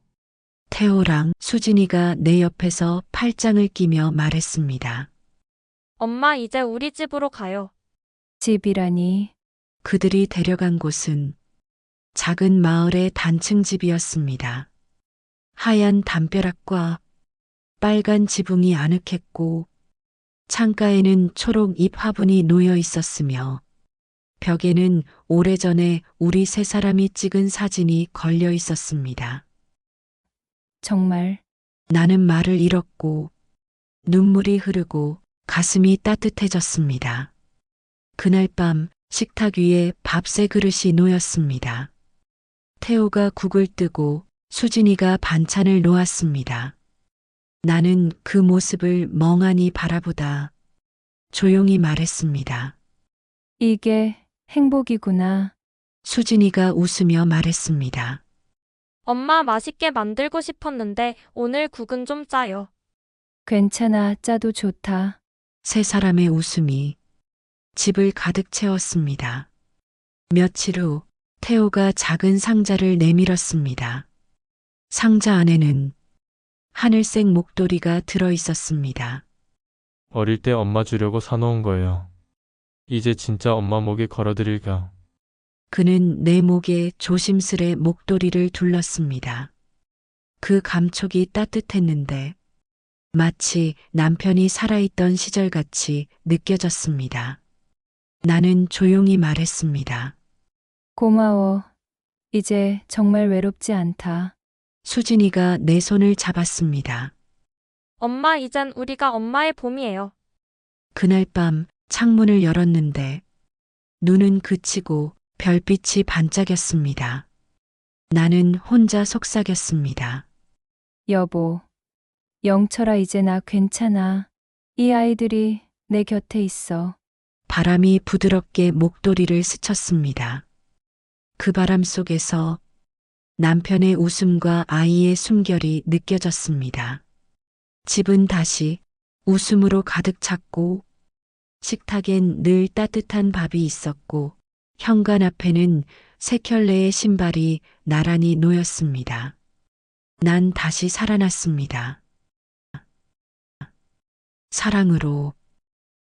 태호랑 수진이가 내 옆에서 팔짱을 끼며 말했습니다. 엄마, 이제 우리 집으로 가요. 집이라니. 그들이 데려간 곳은 작은 마을의 단층 집이었습니다. 하얀 담벼락과 빨간 지붕이 아늑했고 창가에는 초록 잎 화분이 놓여 있었으며 벽에는 오래전에 우리 세 사람이 찍은 사진이 걸려 있었습니다. 정말 나는 말을 잃었고 눈물이 흐르고 가슴이 따뜻해졌습니다. 그날 밤 식탁 위에 밥 세 그릇이 놓였습니다. 태호가 국을 뜨고 수진이가 반찬을 놓았습니다. 나는 그 모습을 멍하니 바라보다 조용히 말했습니다. 이게 행복이구나. 수진이가 웃으며 말했습니다. 엄마, 맛있게 만들고 싶었는데 오늘 국은 좀 짜요. 괜찮아, 짜도 좋다. 세 사람의 웃음이 집을 가득 채웠습니다. 며칠 후 태호가 작은 상자를 내밀었습니다. 상자 안에는 하늘색 목도리가 들어 있었습니다. 어릴 때 엄마 주려고 사놓은 거예요. 이제 진짜 엄마 목에 걸어드릴 겸. 그는 내 목에 조심스레 목도리를 둘렀습니다. 그 감촉이 따뜻했는데 마치 남편이 살아있던 시절같이 느껴졌습니다. 나는 조용히 말했습니다. 고마워. 이제 정말 외롭지 않다. 수진이가 내 손을 잡았습니다. 엄마, 이젠 우리가 엄마의 봄이에요. 그날 밤 창문을 열었는데 눈은 그치고 별빛이 반짝였습니다. 나는 혼자 속삭였습니다. 여보, 영철아, 이제 나 괜찮아. 이 아이들이 내 곁에 있어. 바람이 부드럽게 목도리를 스쳤습니다. 그 바람 속에서 남편의 웃음과 아이의 숨결이 느껴졌습니다. 집은 다시 웃음으로 가득 찼고 식탁엔 늘 따뜻한 밥이 있었고 현관 앞에는 세 켤레의 신발이 나란히 놓였습니다. 난 다시 살아났습니다. 사랑으로